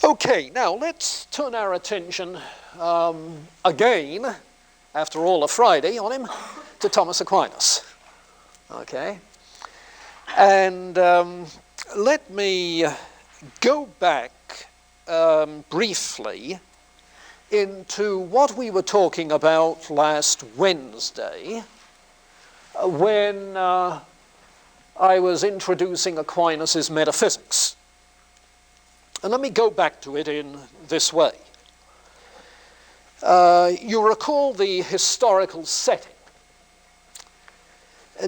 Okay, now let's turn our attention again, after all of Friday on him, to Thomas Aquinas. Okay, and let me go back briefly into what we were talking about last Wednesday when I was introducing Aquinas' metaphysics. And let me go back to it in this way. You recall the historical setting,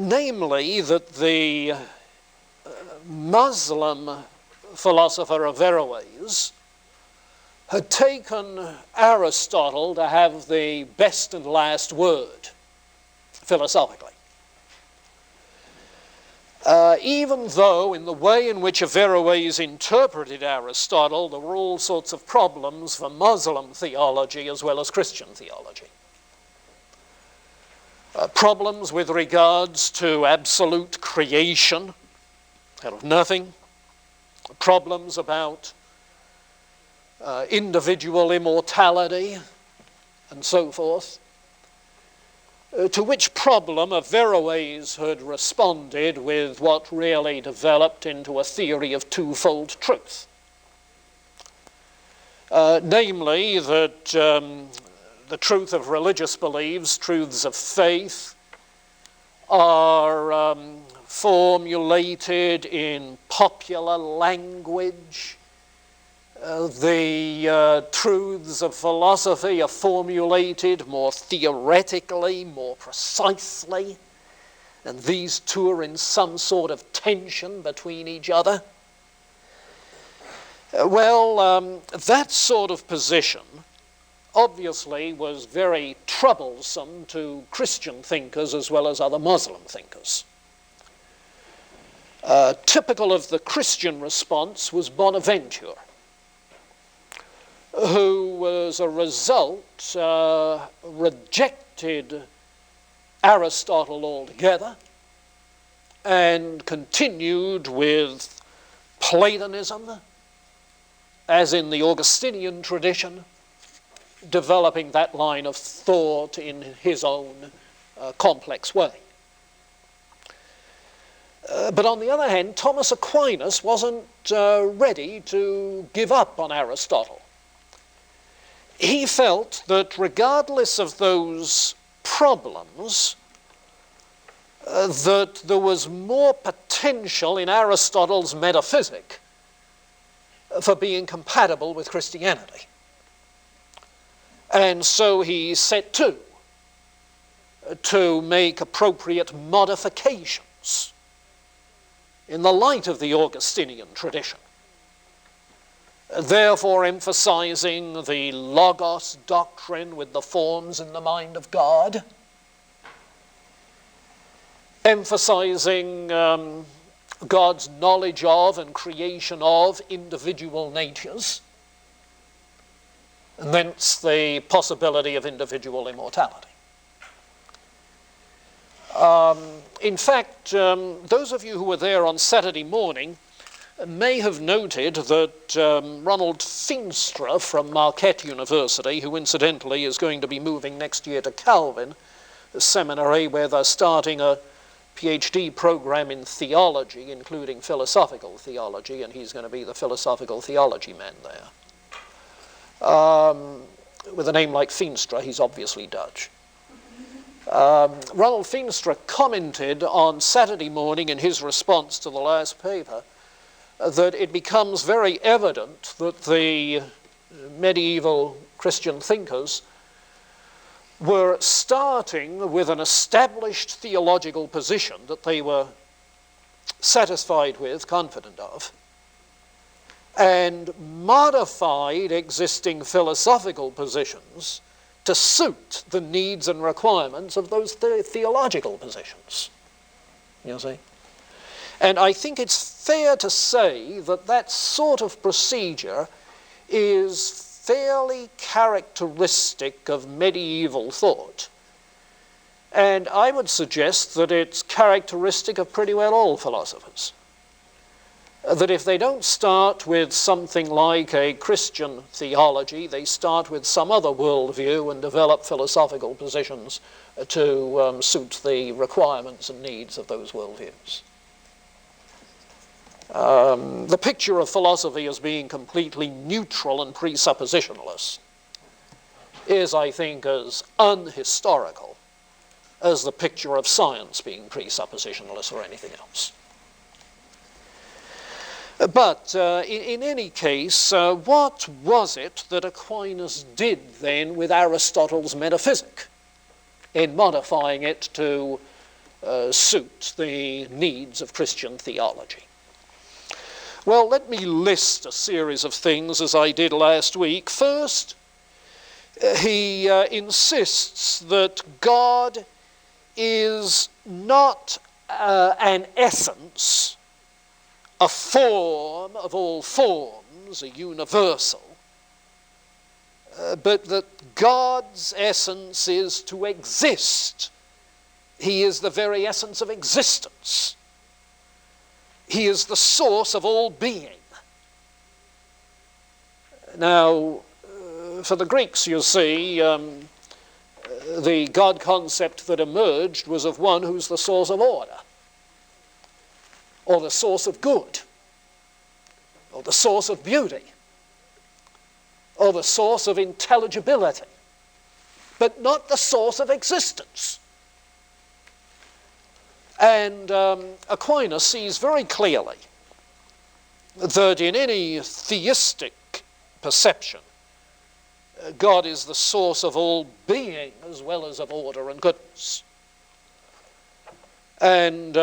namely that the Muslim philosopher Averroes had taken Aristotle to have the best and last word, philosophically. Even though in the way in which Averroes interpreted Aristotle, there were all sorts of problems for Muslim theology as well as Christian theology. Problems with regards to absolute creation out of nothing, problems about individual immortality, and so forth. To which problem Averroes had responded with what really developed into a theory of twofold truth. Namely, that the truth of religious beliefs, truths of faith, are formulated in popular language. The truths of philosophy are formulated more theoretically, more precisely, and these two are in some sort of tension between each other. Well, that sort of position obviously was very troublesome to Christian thinkers as well as other Muslim thinkers. Typical of the Christian response was Bonaventure, who, as a result, rejected Aristotle altogether and continued with Platonism, as in the Augustinian tradition, developing that line of thought in his own complex way. But on the other hand, Thomas Aquinas wasn't ready to give up on Aristotle. He felt that regardless of those problems, that there was more potential in Aristotle's metaphysic for being compatible with Christianity. And so he set to make appropriate modifications in the light of the Augustinian tradition, therefore emphasizing the Logos doctrine with the forms in the mind of God, emphasizing God's knowledge of and creation of individual natures, and thence the possibility of individual immortality. In fact, those of you who were there on Saturday morning may have noted that Ronald Feenstra from Marquette University, who incidentally is going to be moving next year to Calvin, a seminary where they're starting a PhD program in theology, including philosophical theology, and he's going to be the philosophical theology man there. With a name like Feenstra, he's obviously Dutch. Ronald Feenstra commented on Saturday morning in his response to the last paper that it becomes very evident that the medieval Christian thinkers were starting with an established theological position that they were satisfied with, confident of, and modified existing philosophical positions to suit the needs and requirements of those theological positions. You see? And I think it's fair to say that that sort of procedure is fairly characteristic of medieval thought. And I would suggest that it's characteristic of pretty well all philosophers. that if they don't start with something like a Christian theology, they start with some other worldview and develop philosophical positions to suit the requirements and needs of those worldviews. The picture of philosophy as being completely neutral and presuppositionalist is, I think, as unhistorical as the picture of science being presuppositionalist or anything else. But in any case, what was it that Aquinas did then with Aristotle's metaphysic in modifying it to suit the needs of Christian theology? Well, let me list a series of things as I did last week. First, he insists that God is not an essence, a form of all forms, a universal, but that God's essence is to exist. He is the very essence of existence. He is the source of all being. Now, for the Greeks, you see, the God concept that emerged was of one who's the source of order, or the source of good, or the source of beauty, or the source of intelligibility, but not the source of existence. And Aquinas sees very clearly that in any theistic perception, God is the source of all being as well as of order and goodness. And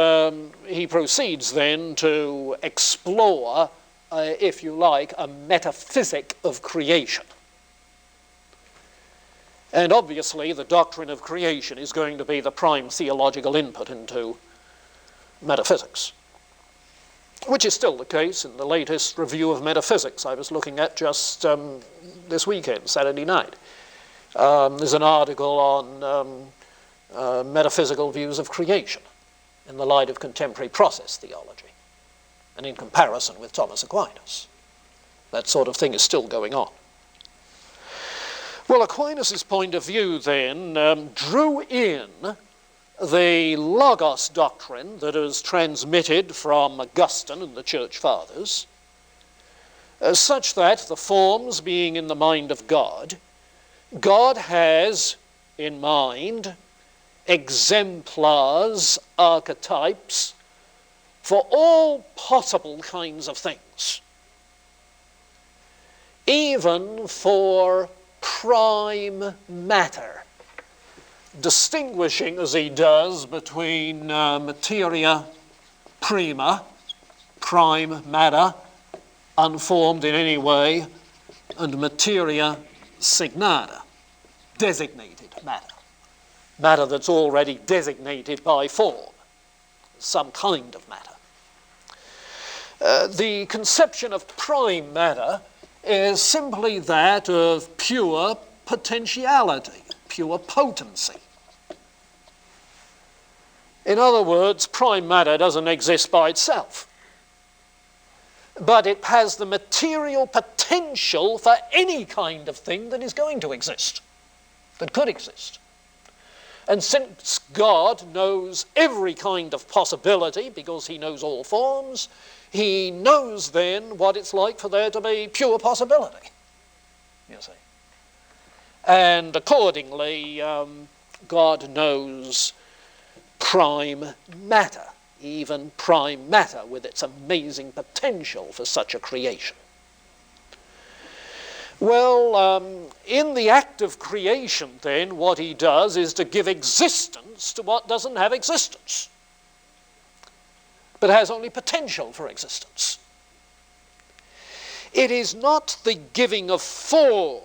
he proceeds then to explore, if you like, a metaphysic of creation. And obviously the doctrine of creation is going to be the prime theological input into metaphysics, which is still the case in the latest review of metaphysics I was looking at just this weekend, Saturday night. There's an article on metaphysical views of creation in the light of contemporary process theology and in comparison with Thomas Aquinas. That sort of thing is still going on. Well, Aquinas' point of view then drew in the Logos doctrine that is transmitted from Augustine and the Church Fathers, such that the forms being in the mind of God, God has in mind exemplars, archetypes, for all possible kinds of things, even for prime matter, distinguishing as he does between materia prima, prime matter, unformed in any way, and materia signata, designated matter, matter that's already designated by form, some kind of matter. The conception of prime matter is simply that of pure potentiality, pure potency. In other words, prime matter doesn't exist by itself, but it has the material potential for any kind of thing that is going to exist, that could exist. And since God knows every kind of possibility, because he knows all forms, he knows then what it's like for there to be pure possibility, you see. And accordingly, God knows prime matter, even prime matter with its amazing potential for such a creation. Well, in the act of creation then, what he does is to give existence to what doesn't have existence, but has only potential for existence. It is not the giving of form,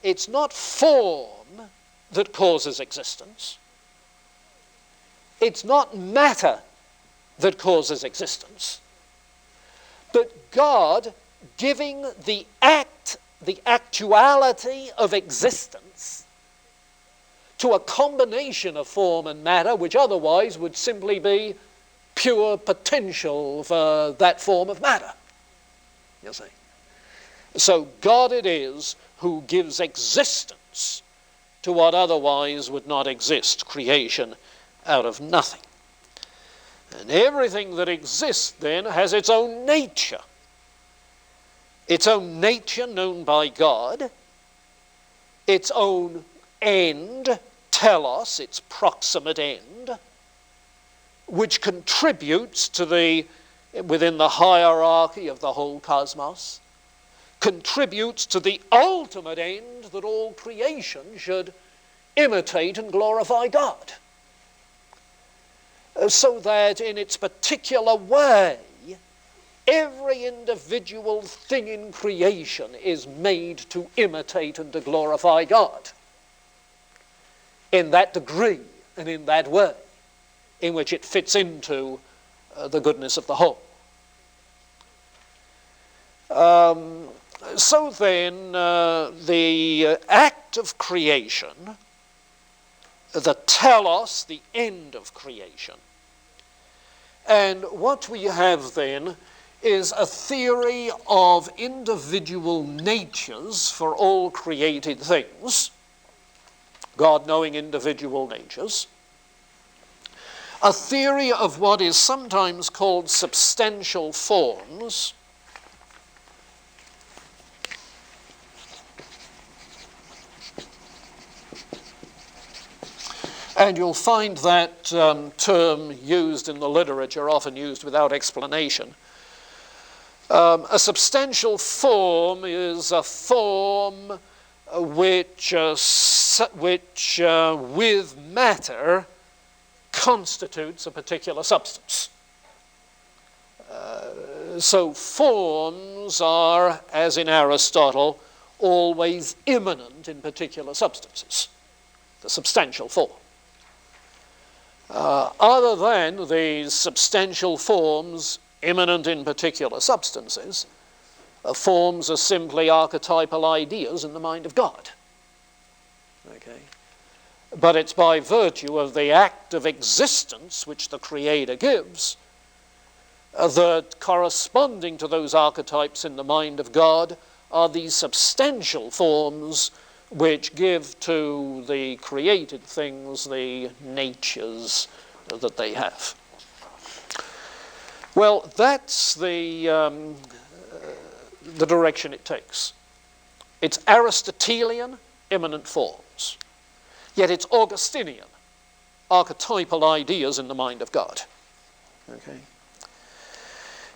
it's not form that causes existence. It's not matter that causes existence, but God giving the act, the actuality of existence to a combination of form and matter which otherwise would simply be pure potential for that form of matter, you see. So God it is who gives existence to what otherwise would not exist, creation out of nothing. And everything that exists then has its own nature known by God, its own end, telos, its proximate end, which contributes to within the hierarchy of the whole cosmos, contributes to the ultimate end that all creation should imitate and glorify God. So that in its particular way, every individual thing in creation is made to imitate and to glorify God in that degree and in that way in which it fits into the goodness of the whole. So then, the act of creation, the telos, the end of creation, and what we have then is a theory of individual natures for all created things, God knowing individual natures, a theory of what is sometimes called substantial forms, and you'll find that term used in the literature, often used without explanation. A substantial form is a form which with matter constitutes a particular substance. So forms are, as in Aristotle, always immanent in particular substances, the substantial form. Other than these substantial forms immanent in particular substances, forms are simply archetypal ideas in the mind of God. Okay? But it's by virtue of the act of existence which the Creator gives that corresponding to those archetypes in the mind of God are these substantial forms which give to the created things the natures that they have. Well, that's the direction it takes. It's Aristotelian, immanent forms. Yet it's Augustinian, archetypal ideas in the mind of God. Okay.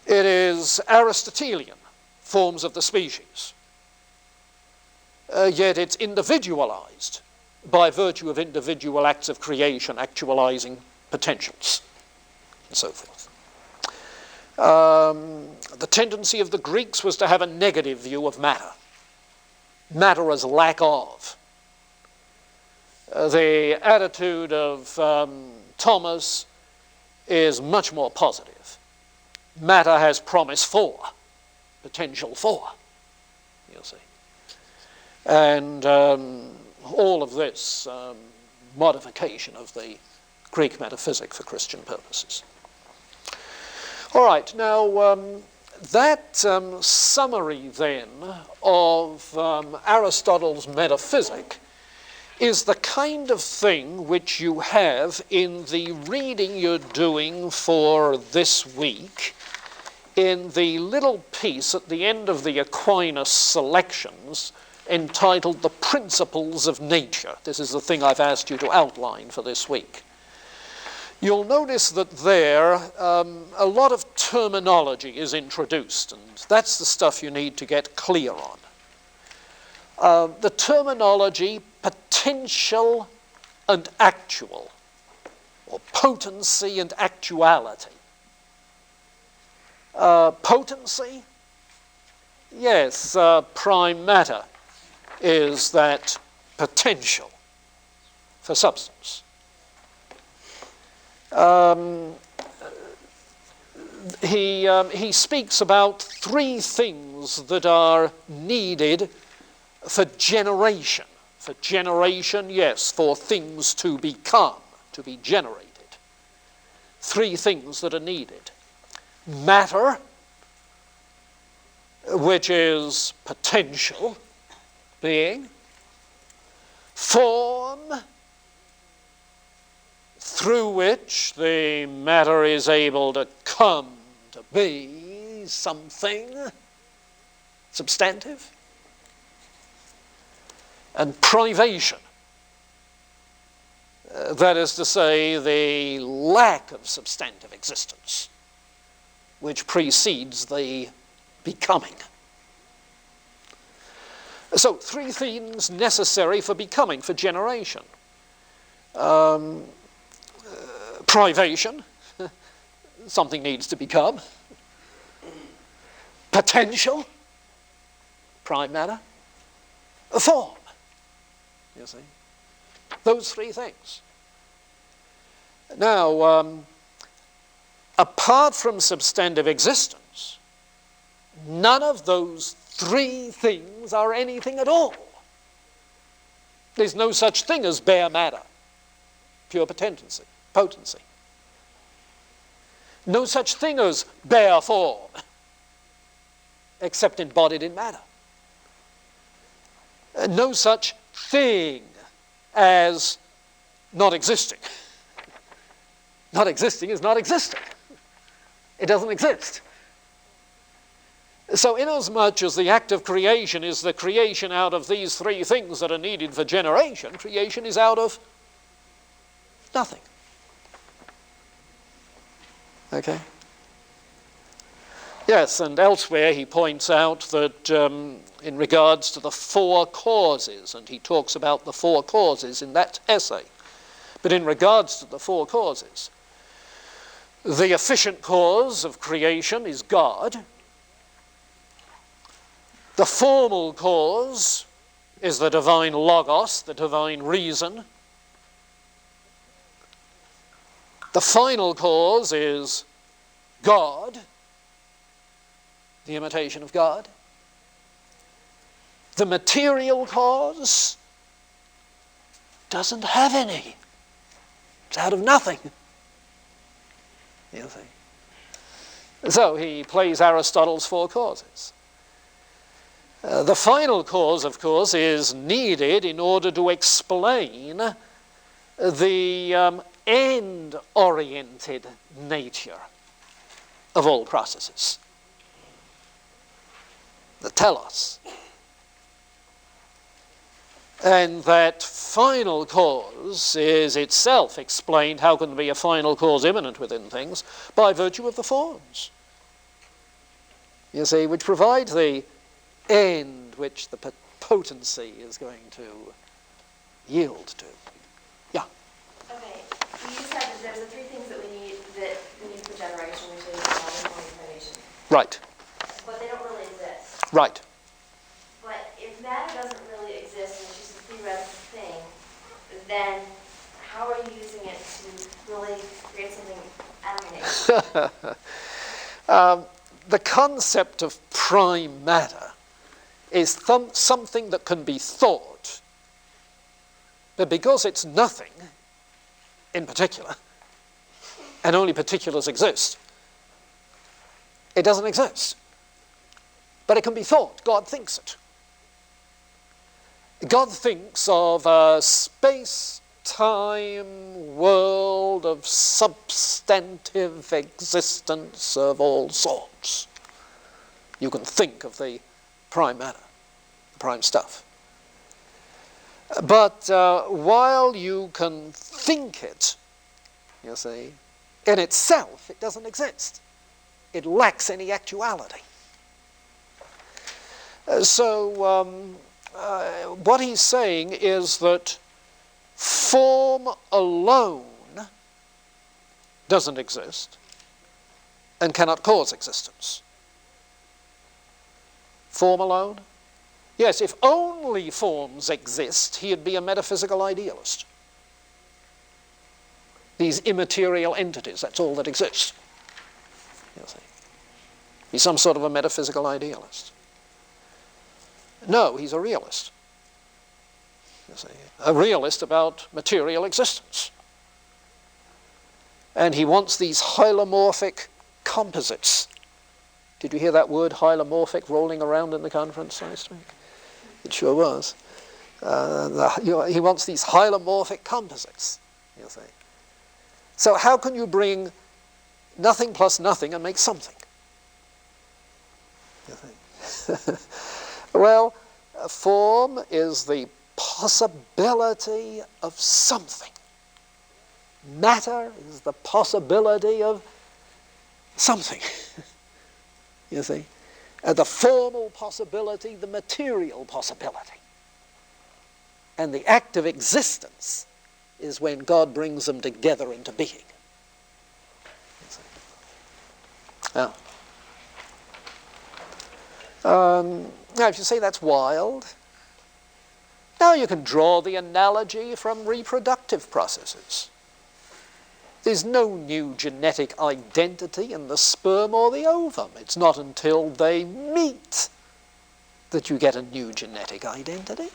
It is Aristotelian, forms of the species. Yet it's individualized by virtue of individual acts of creation, actualizing potentials, and so forth. The tendency of the Greeks was to have a negative view of matter. Matter as lack of. The attitude of Thomas is much more positive. Matter has promise for, potential for, you'll see. And all of this modification of the Greek metaphysic for Christian purposes. All right, now that summary then of Aristotle's metaphysic is the kind of thing which you have in the reading you're doing for this week in the little piece at the end of the Aquinas selections entitled The Principles of Nature. This is the thing I've asked you to outline for this week. You'll notice that there a lot of terminology is introduced, and that's the stuff you need to get clear on. The terminology potential and actual, or potency and actuality. Potency? Yes, prime matter is that potential for substance. He speaks about three things that are needed for generation. For generation, yes, for things to become, to be generated. three things that are needed. Matter, which is potential being. Form, through which the matter is able to come to be something substantive. And privation, that is to say, the lack of substantive existence, which precedes the becoming. So, three things necessary for becoming, for generation. Privation, something needs to become. Potential, prime matter. Form, you see. Those three things. Now, apart from substantive existence, none of those three things are anything at all. There's no such thing as bare matter, pure potency. No such thing as bare form, except embodied in matter. No such thing as not existing. Not existing is not existing. It doesn't exist. So inasmuch as the act of creation is the creation out of these three things that are needed for generation, creation is out of nothing. Okay? Yes, and elsewhere he points out that in regards to the four causes, and he talks about the four causes in that essay, but in regards to the four causes, the efficient cause of creation is God. The formal cause is the divine logos, the divine reason. The final cause is God, the imitation of God. The material cause doesn't have any. It's out of nothing. You see. So he plays Aristotle's four causes. The final cause, of course, is needed in order to explain the end-oriented nature of all processes. The telos. And that final cause is itself explained, how can there be a final cause immanent within things, by virtue of the forms. You see, which provide the end which the potency is going to yield to. Yeah? Okay, you said that there's the three things that we need for generation, which is matter, form, and privation. Right. But they don't really exist. Right. But if matter doesn't really exist and it's just a theoretical thing, then how are you using it to really create something animated? The concept of prime matter is something that can be thought, but because it's nothing in particular, and only particulars exist, it doesn't exist. But it can be thought. God thinks it. God thinks of a space-time world of substantive existence of all sorts. You can think of the prime matter, the prime stuff. But while you can think it, you see, in itself it doesn't exist. It lacks any actuality. So what he's saying is that form alone doesn't exist and cannot cause existence. Form alone? Yes, if only forms exist, he'd be a metaphysical idealist. These immaterial entities, that's all that exists. You see. He's some sort of a metaphysical idealist. No, he's a realist. You see, a realist about material existence. And he wants these hylomorphic composites. Did you hear that word hylomorphic rolling around in the conference last week? It sure was. He wants these hylomorphic composites, you see. So how can you bring nothing plus nothing and make something? You think? Well, form is the possibility of something. Matter is the possibility of something. You see? The formal possibility, the material possibility. And the act of existence is when God brings them together into being. You see? Now, now, if you say that's wild, now you can draw the analogy from reproductive processes. There's no new genetic identity in the sperm or the ovum. It's not until they meet that you get a new genetic identity.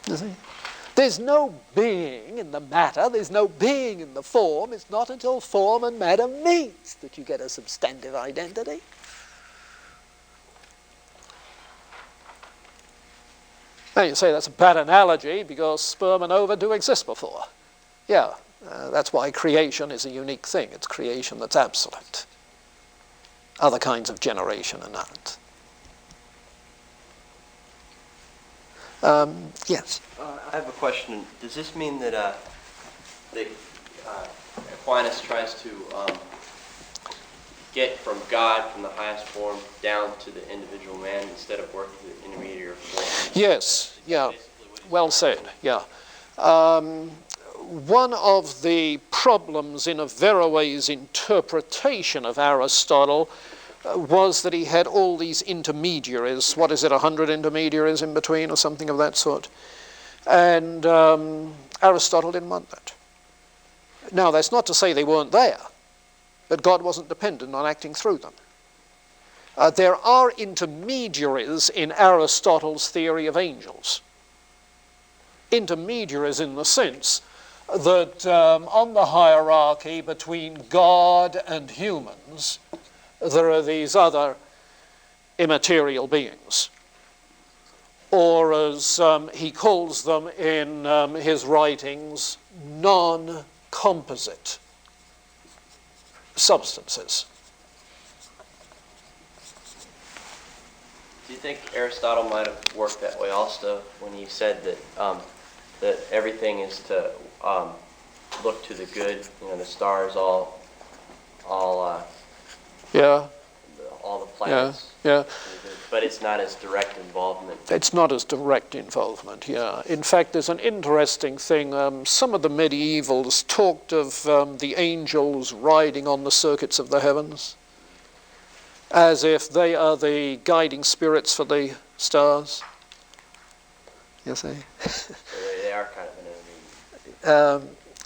You see? There's no being in the matter, there's no being in the form. It's not until form and matter meet that you get a substantive identity. Now you say that's a bad analogy because sperm and ova do exist before. Yeah, that's why creation is a unique thing. It's creation that's absolute. Other kinds of generation are not. Yes? I have a question. Does this mean that Aquinas tries to get from God, from the highest form, down to the individual man instead of working through the intermediary form? Yes, yeah, well said, yeah. One of the problems in Averroes' interpretation of Aristotle was that he had all these intermediaries. What is it, 100 intermediaries in between or something of that sort? And Aristotle didn't want that. Now, that's not to say they weren't there, but God wasn't dependent on acting through them. There are intermediaries in Aristotle's theory of angels. Intermediaries in the sense that on the hierarchy between God and humans, there are these other immaterial beings. Or as he calls them in his writings, non-composite substances. Do you think Aristotle might have worked that way also when he said that that everything is to look to the good? You know, the stars, all the planets. Yeah. But it's not as direct involvement. It's not as direct involvement, yeah. In fact, there's an interesting thing. Some of the medievals talked of the angels riding on the circuits of the heavens, as if they are the guiding spirits for the stars. You see? So they are kind of an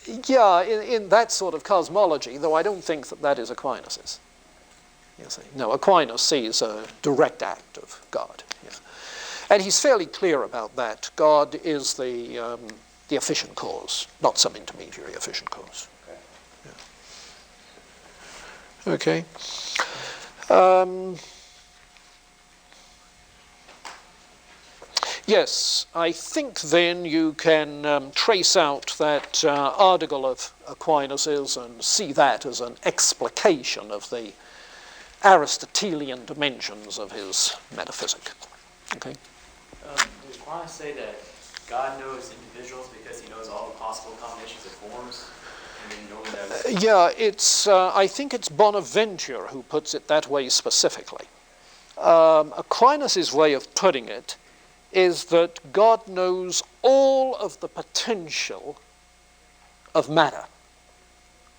intermediate. Yeah, in that sort of cosmology, though I don't think that that is Aquinas's. You see? No, Aquinas sees a direct act of God. Yeah. And he's fairly clear about that. God is the efficient cause, not some intermediary efficient cause. Okay. Okay. Yes, I think then you can trace out that article of Aquinas's and see that as an explication of the Aristotelian dimensions of his metaphysic. Okay. Does Aquinas say that God knows individuals because he knows all the possible combinations of forms? And then only knows... Yeah, it's. I think it's Bonaventure who puts it that way specifically. Aquinas' way of putting it is that God knows all of the potential of matter.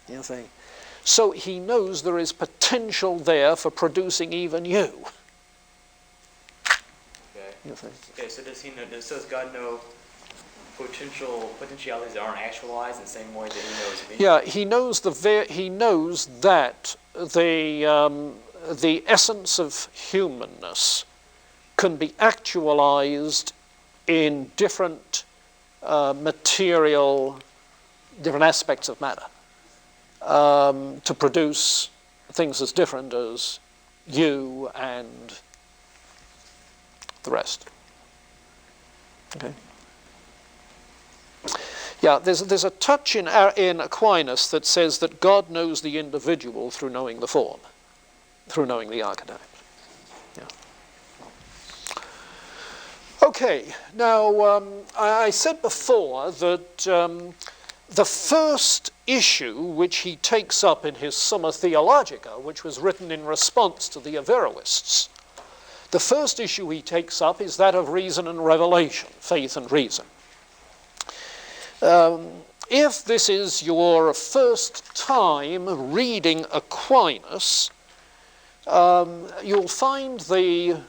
You see? So he knows there is potential there for producing even you. Okay. You see? Okay, so does God know potentialities that aren't actualized in the same way that he knows me? Yeah, he knows that the essence of humanness can be actualized in different material different aspects of matter, to produce things as different as you and the rest. Okay. Yeah, there's a touch in Aquinas that says that God knows the individual through knowing the form, through knowing the archetype. Yeah. Okay, now I said before that the first issue which he takes up in his Summa Theologica, which was written in response to the Averroists, the first issue he takes up is that of reason and revelation, faith and reason. If this is your first time reading Aquinas, you'll find the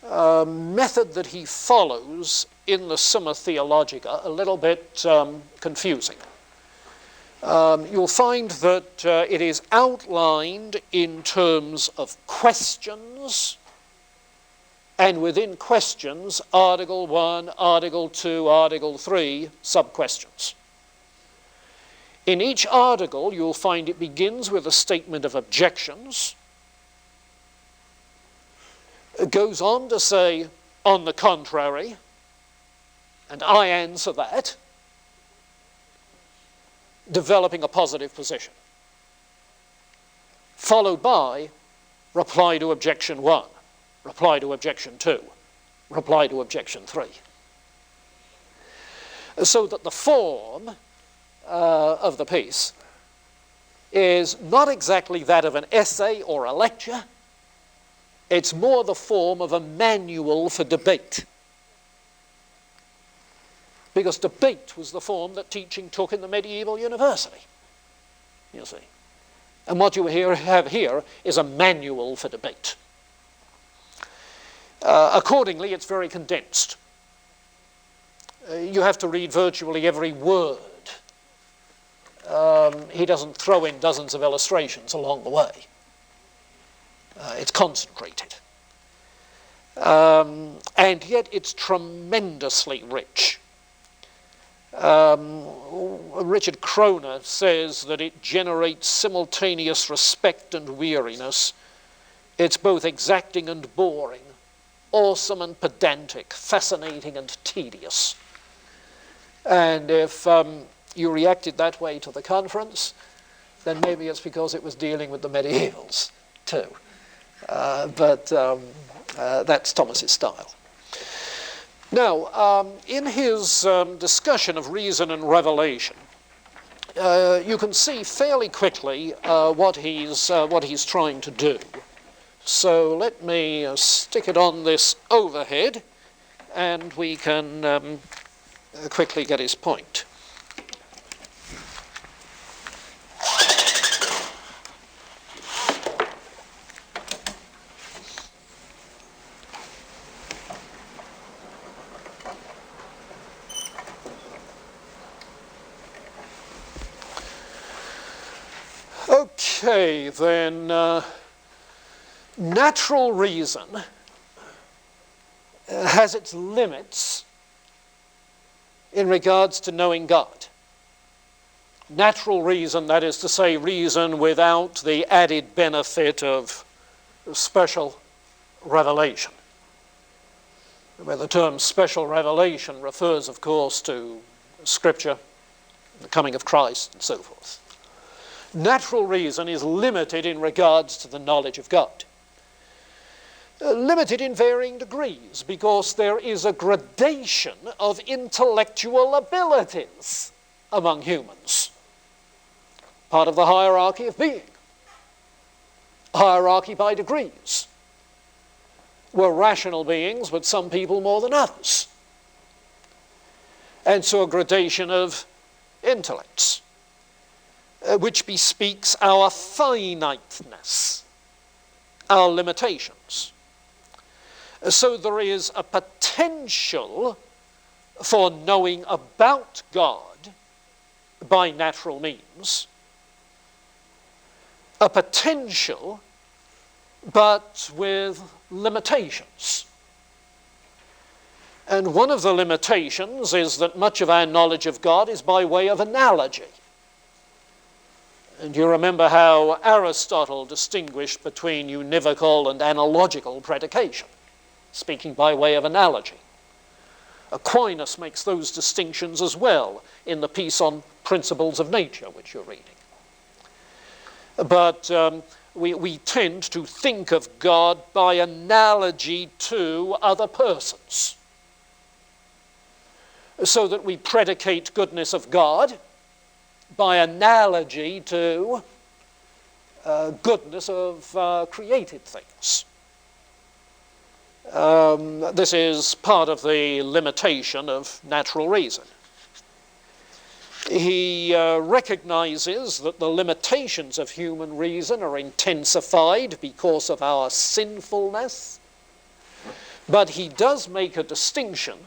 method that he follows in the Summa Theologica a little bit confusing. You'll find that it is outlined in terms of questions, and within questions, Article 1, Article 2, Article 3, sub-questions. In each article, you'll find it begins with a statement of objections. It goes on to say, on the contrary, and I answer that, developing a positive position, followed by reply to objection 1, reply to objection 2, reply to objection 3. So that the form of the piece is not exactly that of an essay or a lecture. It's more the form of a manual for debate. Because debate was the form that teaching took in the medieval university, you see. And what you have here is a manual for debate. Accordingly, it's very condensed. You have to read virtually every word. He doesn't throw in dozens of illustrations along the way. It's concentrated. And yet it's tremendously rich. Richard Kroner says that it generates simultaneous respect and weariness. It's both exacting and boring, awesome and pedantic, fascinating and tedious. And if you reacted that way to the conference, then maybe it's because it was dealing with the medievals too. But that's Thomas's style. Now, in his discussion of reason and revelation, you can see fairly quickly what he's trying to do. So let me stick it on this overhead, and we can quickly get his point. Okay, then, natural reason has its limits in regards to knowing God. Natural reason, that is to say, reason without the added benefit of special revelation, where the term special revelation refers, of course, to Scripture, the coming of Christ, and so forth. Natural reason is limited in regards to the knowledge of God. Limited in varying degrees, because there is a gradation of intellectual abilities among humans. Part of the hierarchy of being. Hierarchy by degrees. We're rational beings, but some people more than others. And so a gradation of intellects, which bespeaks our finiteness, our limitations. So there is a potential for knowing about God by natural means, a potential, but with limitations. And one of the limitations is that much of our knowledge of God is by way of analogy. And you remember how Aristotle distinguished between univocal and analogical predication, speaking by way of analogy. Aquinas makes those distinctions as well in the piece on principles of nature, which you're reading. But we tend to think of God by analogy to other persons, so that we predicate goodness of God by analogy to goodness of created things. This is part of the limitation of natural reason. He recognizes that the limitations of human reason are intensified because of our sinfulness, but he does make a distinction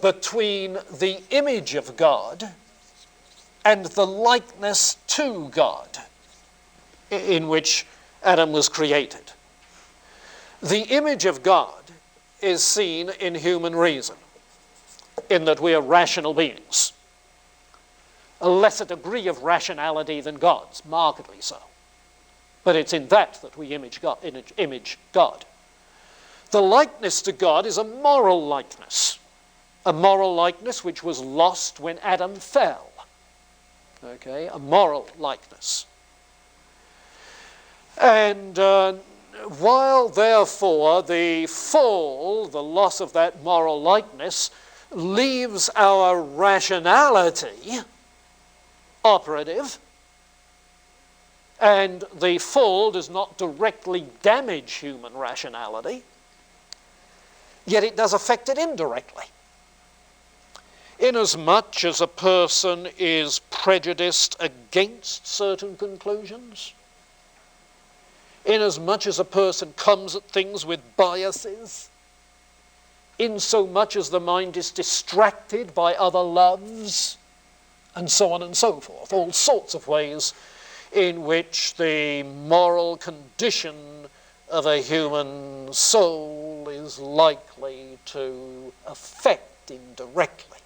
between the image of God and the likeness to God in which Adam was created. The image of God is seen in human reason, in that we are rational beings. A lesser degree of rationality than God's, markedly so. But it's in that we image God. The likeness to God is a moral likeness which was lost when Adam fell. Okay, a moral likeness. And while, therefore, the fall, the loss of that moral likeness, leaves our rationality operative, and the fall does not directly damage human rationality, yet it does affect it indirectly. Inasmuch as a person is prejudiced against certain conclusions, inasmuch as a person comes at things with biases, insomuch as the mind is distracted by other loves, and so on and so forth, all sorts of ways in which the moral condition of a human soul is likely to affect indirectly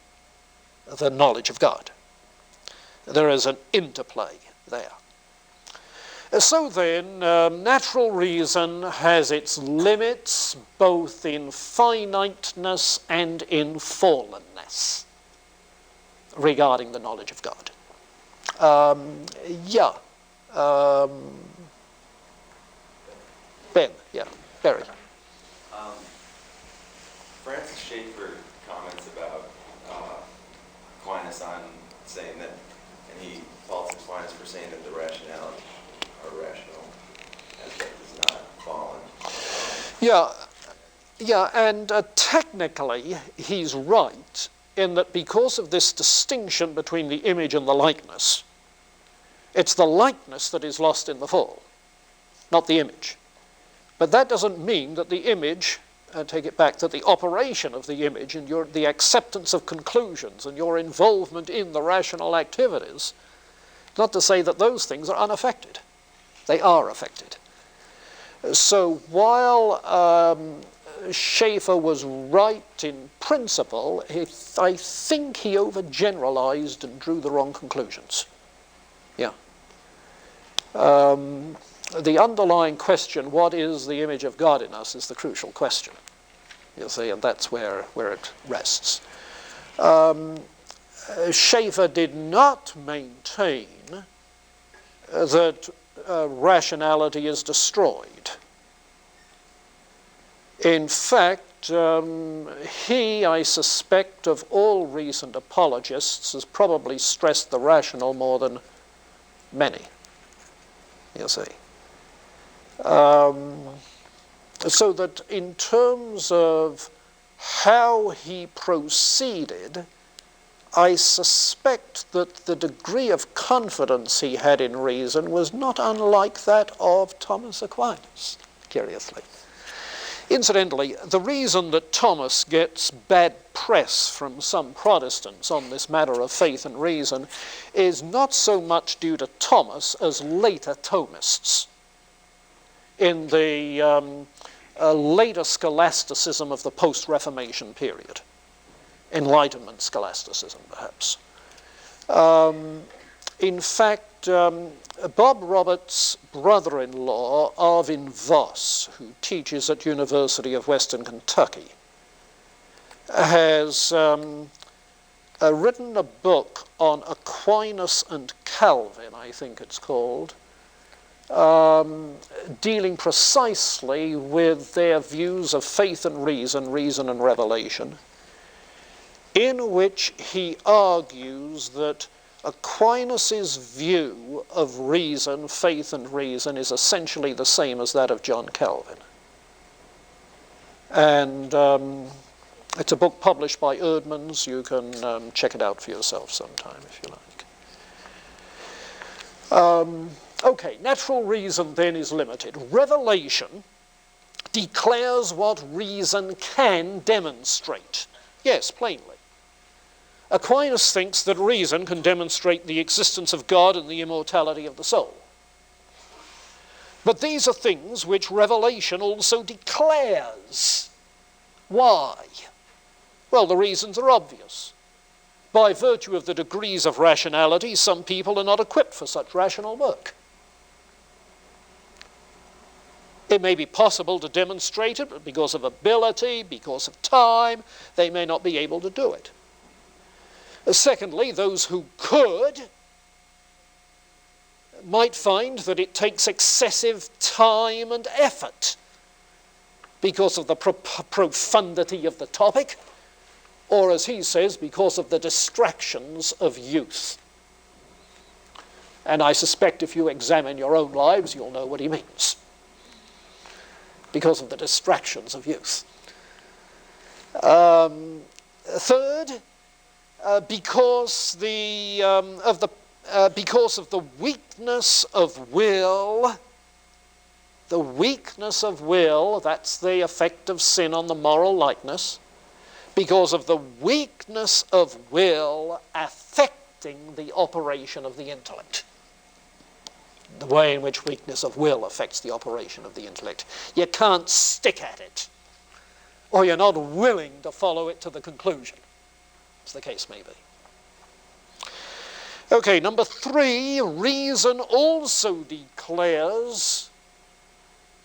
the knowledge of God. There is an interplay there. So then, natural reason has its limits both in finiteness and in fallenness regarding the knowledge of God. Ben, yeah, Barry. Francis Schaeffer comments about Aquinas on saying that, and he faults Aquinas for saying that the rationality are rational, and that is not fallen. Yeah, and technically he's right in that because of this distinction between the image and the likeness, it's the likeness that is lost in the fall, not the image. But that doesn't mean that the image, take it back, that the operation of the image and the acceptance of conclusions and your involvement in the rational activities, not to say that those things are unaffected. They are affected. So while Schaeffer was right in principle, I think he overgeneralized and drew the wrong conclusions. Yeah. The underlying question, what is the image of God in us, is the crucial question. You see, and that's where it rests. Schaeffer did not maintain that rationality is destroyed. In fact, he, I suspect, of all recent apologists, has probably stressed the rational more than many, you see. So that in terms of how he proceeded, I suspect that the degree of confidence he had in reason was not unlike that of Thomas Aquinas, curiously. Incidentally, the reason that Thomas gets bad press from some Protestants on this matter of faith and reason is not so much due to Thomas as later Thomists. In the later scholasticism of the post-Reformation period. Enlightenment scholasticism, perhaps. In fact, Bob Roberts' brother-in-law, Arvin Voss, who teaches at University of Western Kentucky, has written a book on Aquinas and Calvin, I think it's called, dealing precisely with their views of faith and reason and revelation, in which he argues that Aquinas' view of reason, faith and reason, is essentially the same as that of John Calvin. And it's a book published by Erdman's. You can check it out for yourself sometime if you like. Okay, natural reason then is limited. Revelation declares what reason can demonstrate. Yes, plainly. Aquinas thinks that reason can demonstrate the existence of God and the immortality of the soul. But these are things which revelation also declares. Why? Well, the reasons are obvious. By virtue of the degrees of rationality, some people are not equipped for such rational work. It may be possible to demonstrate it, but because of ability, because of time, they may not be able to do it. Secondly, those who could might find that it takes excessive time and effort because of the profundity of the topic, or as he says, because of the distractions of youth. And I suspect if you examine your own lives, you'll know what he means. Because of the distractions of youth. Third, because of the weakness of will, that's the effect of sin on the moral likeness, because of the weakness of will affecting the operation of the intellect. The way in which weakness of will affects the operation of the intellect. You can't stick at it, or you're not willing to follow it to the conclusion, as the case may be. Okay, number 3, reason also declares,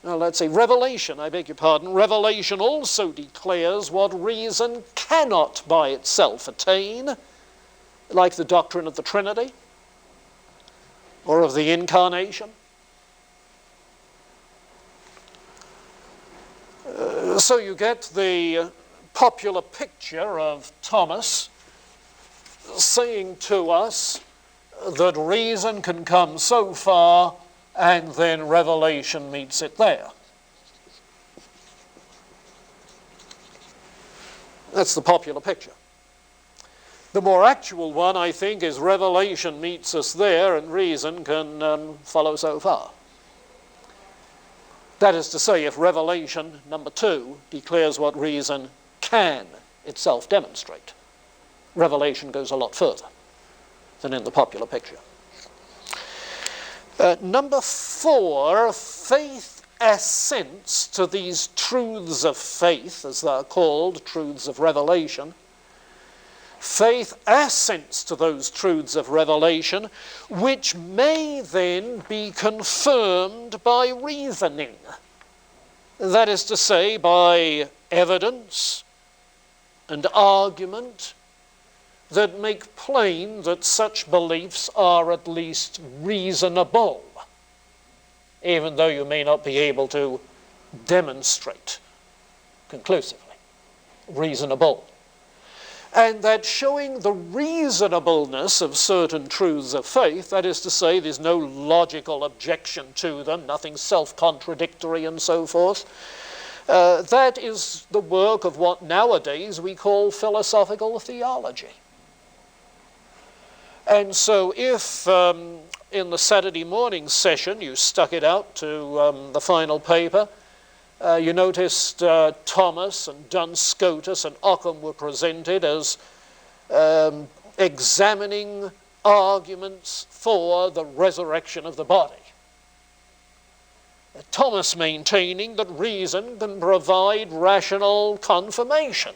let's say revelation, I beg your pardon, revelation also declares what reason cannot by itself attain, like the doctrine of the Trinity, or of the Incarnation. So you get the popular picture of Thomas saying to us that reason can come so far and then revelation meets it there. That's the popular picture. The more actual one, I think, is revelation meets us there and reason can follow so far. That is to say, if revelation, number 2, declares what reason can itself demonstrate, revelation goes a lot further than in the popular picture. Number 4, faith assents to these truths of faith, as they are called, truths of revelation. Faith assents to those truths of revelation, which may then be confirmed by reasoning. That is to say, by evidence and argument that make plain that such beliefs are at least reasonable, even though you may not be able to demonstrate conclusively. Reasonable. And that showing the reasonableness of certain truths of faith, that is to say, there's no logical objection to them, nothing self-contradictory and so forth, that is the work of what nowadays we call philosophical theology. And so if in the Saturday morning session you stuck it out to the final paper, you noticed Thomas and Duns Scotus and Occam were presented as examining arguments for the resurrection of the body. Thomas maintaining that reason can provide rational confirmation.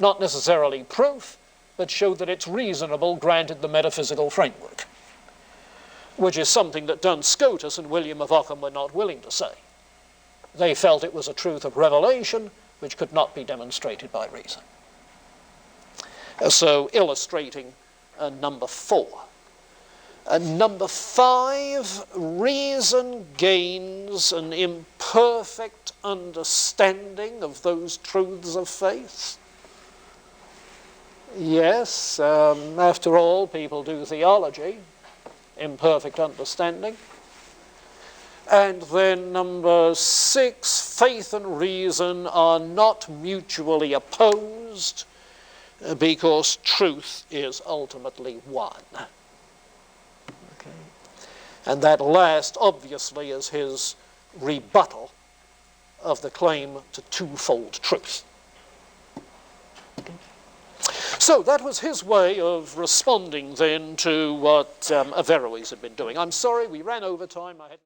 Not necessarily proof, but show that it's reasonable granted the metaphysical framework, which is something that Duns Scotus and William of Ockham were not willing to say. They felt it was a truth of revelation which could not be demonstrated by reason. So illustrating number 4. Number 5, reason gains an imperfect understanding of those truths of faith. Yes, after all, people do theology, imperfect understanding. And then number 6, faith and reason are not mutually opposed because truth is ultimately one. Okay. And that last, obviously, is his rebuttal of the claim to twofold truth. So that was his way of responding then to what Averroes had been doing. I'm sorry, we ran over time.